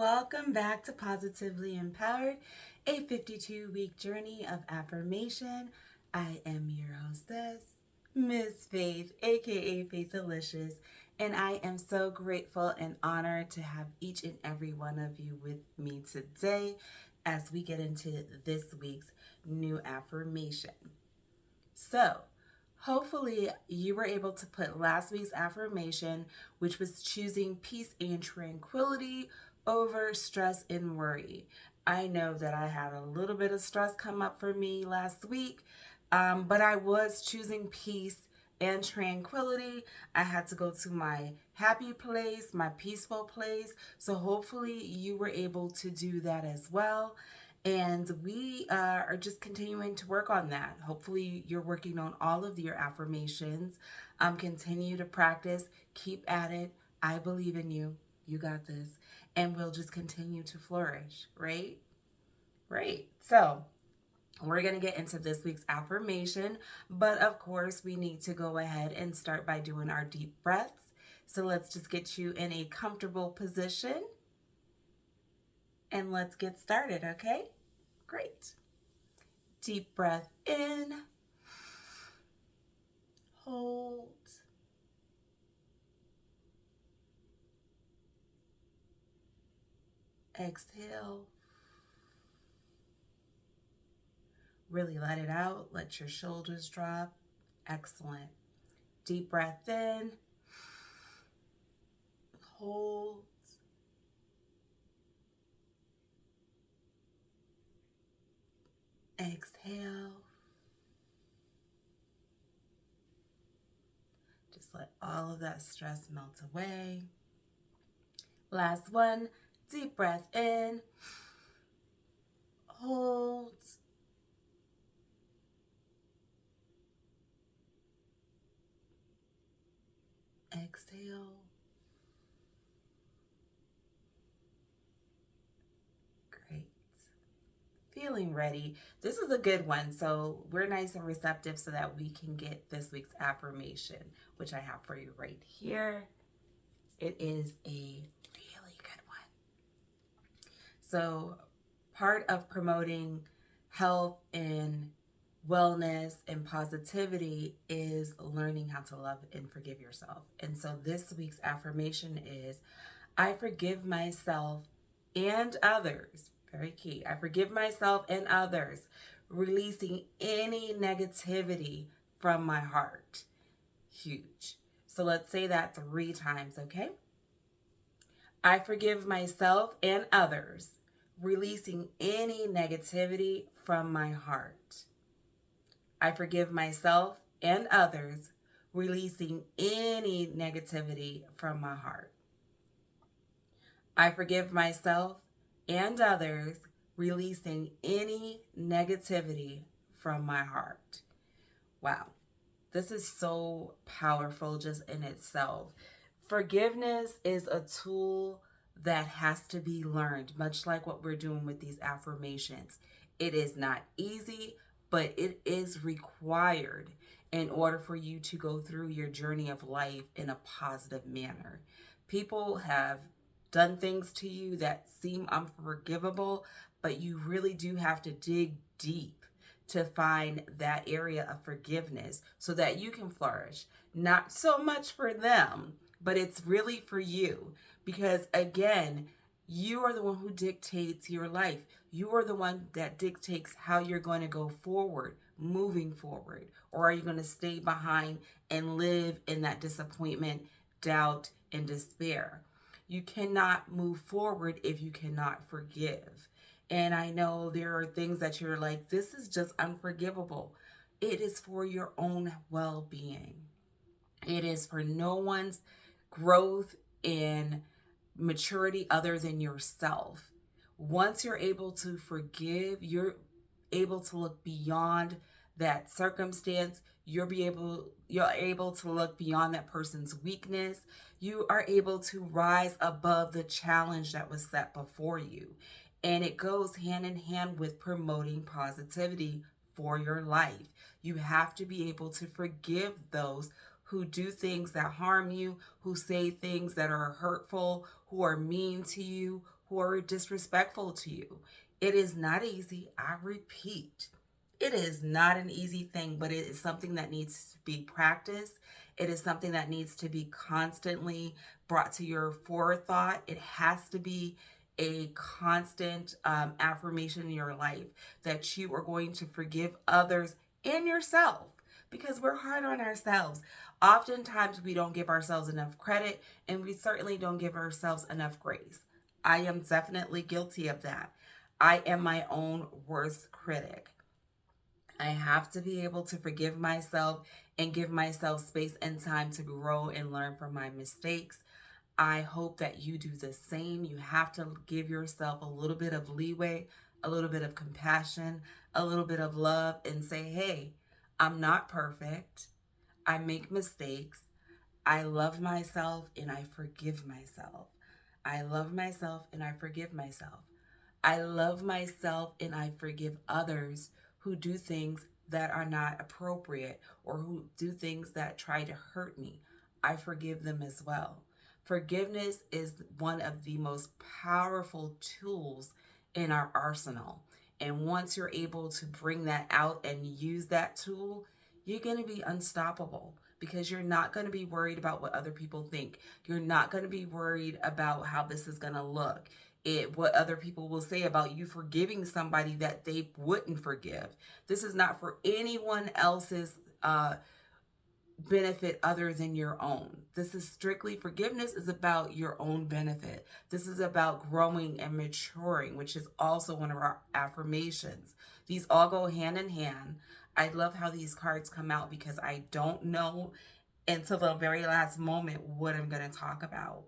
Welcome back to Positively Empowered, a 52-week journey of affirmation. I am your hostess, Miss Faith, aka Faith Delicious, and I am so grateful and honored to have each and every one of you with me today as we get into this week's new affirmation. So, hopefully, you were able to put last week's affirmation, which was choosing peace and tranquility over stress and worry. I know that I had a little bit of stress come up for me last week, but I was choosing peace and tranquility. I had to go to my happy place, my peaceful place. So hopefully you were able to do that as well. And we are just continuing to work on that. Hopefully, you're working on all of your affirmations. Continue to practice, keep at it. I believe in you. You got this. And we'll just continue to flourish, right? Right. So, we're going to get into this week's affirmation. But of course, we need to go ahead and start by doing our deep breaths. So, let's just get you in a comfortable position. And let's get started, okay? Great. Deep breath in. Hold. Exhale. Really let it out. Let your shoulders drop. Excellent. Deep breath in. Hold. Exhale. Just let all of that stress melt away. Last one. Deep breath in. Hold. Exhale. Great. Feeling ready. This is a good one. So we're nice and receptive so that we can get this week's affirmation, which I have for you right here. It is a really good one. So part of promoting health and wellness and positivity is learning how to love and forgive yourself. And so this week's affirmation is, I forgive myself and others. Very key. I forgive myself and others, releasing any negativity from my heart. Huge. So let's say that 3 times, okay? I forgive myself and others, releasing any negativity from my heart. I forgive myself and others, releasing any negativity from my heart. I forgive myself and others, releasing any negativity from my heart. Wow, this is so powerful just in itself. Forgiveness is a tool that has to be learned, much like what we're doing with these affirmations. It is not easy, but it is required in order for you to go through your journey of life in a positive manner. People have done things to you that seem unforgivable, but you really do have to dig deep to find that area of forgiveness so that you can flourish. Not so much for them, but it's really for you. Because again, you are the one who dictates your life. You are the one that dictates how you're going to go forward, moving forward. Or are you going to stay behind and live in that disappointment, doubt, and despair? You cannot move forward if you cannot forgive. And I know there are things that you're like, this is just unforgivable. It is for your own well-being. It is for no one's growth and maturity other than yourself. Once you're able to forgive, you're able to look beyond that circumstance. You're able to look beyond that person's weakness. You are able to rise above the challenge that was set before you. And it goes hand in hand with promoting positivity for your life. You have to be able to forgive those who do things that harm you, who say things that are hurtful, who are mean to you, who are disrespectful to you. It is not easy. I repeat, it is not an easy thing, but it is something that needs to be practiced. It is something that needs to be constantly brought to your forethought. It has to be a constant affirmation in your life that you are going to forgive others and yourself, because we're hard on ourselves. Oftentimes, we don't give ourselves enough credit, and we certainly don't give ourselves enough grace. I am definitely guilty of that. I am my own worst critic. I have to be able to forgive myself and give myself space and time to grow and learn from my mistakes. I hope that you do the same. You have to give yourself a little bit of leeway, a little bit of compassion, a little bit of love, and say, hey, I'm not perfect. I make mistakes. I love myself and I forgive myself. I love myself and I forgive myself. I love myself and I forgive others who do things that are not appropriate or who do things that try to hurt me. I forgive them as well. Forgiveness is one of the most powerful tools in our arsenal. And once you're able to bring that out and use that tool, you're going to be unstoppable, because you're not going to be worried about what other people think. You're not going to be worried about how this is going to look. What other people will say about you forgiving somebody that they wouldn't forgive. This is not for anyone else's benefit other than your own. This is strictly, forgiveness is about your own benefit. This is about growing and maturing, which is also one of our affirmations. These all go hand in hand. I love how these cards come out because I don't know until the very last moment what I'm going to talk about.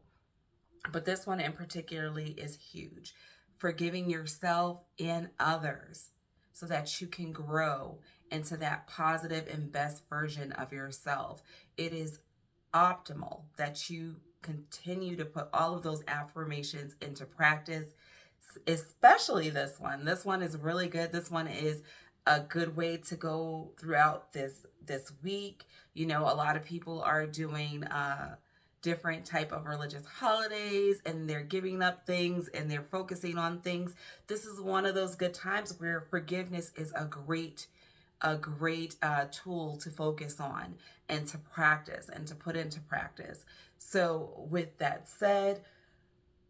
But this one in particularly is huge. Forgiving yourself and others so that you can grow into that positive and best version of yourself. It is optimal that you continue to put all of those affirmations into practice, especially this one. This one is really good. This one is a good way to go throughout this week. You know, a lot of people are doing different type of religious holidays, and they're giving up things and they're focusing on things. This is one of those good times where forgiveness is a great tool to focus on and to practice and to put into practice. So with that said,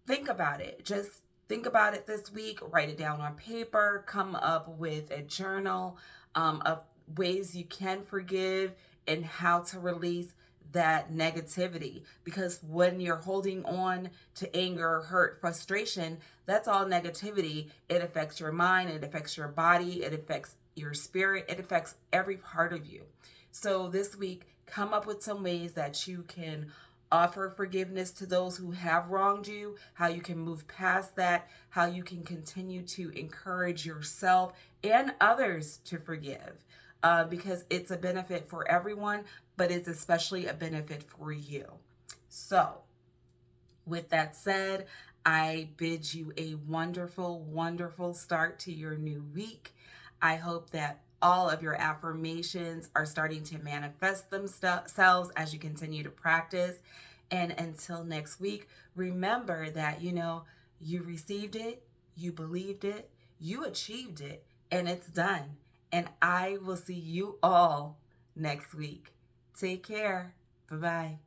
think about it. Just think about it this week. Write it down on paper. Come up with a journal of ways you can forgive and how to release that negativity. Because when you're holding on to anger, hurt, frustration, that's all negativity. It affects your mind, it affects your body, it affects your spirit, it affects every part of you. So this week, come up with some ways that you can offer forgiveness to those who have wronged you, how you can move past that, how you can continue to encourage yourself and others to forgive. Because it's a benefit for everyone, but it's especially a benefit for you. So, with that said, I bid you a wonderful, wonderful start to your new week. I hope that all of your affirmations are starting to manifest themselves as you continue to practice. And until next week, remember that, you received it, you believed it, you achieved it, and it's done. And I will see you all next week. Take care. Bye-bye.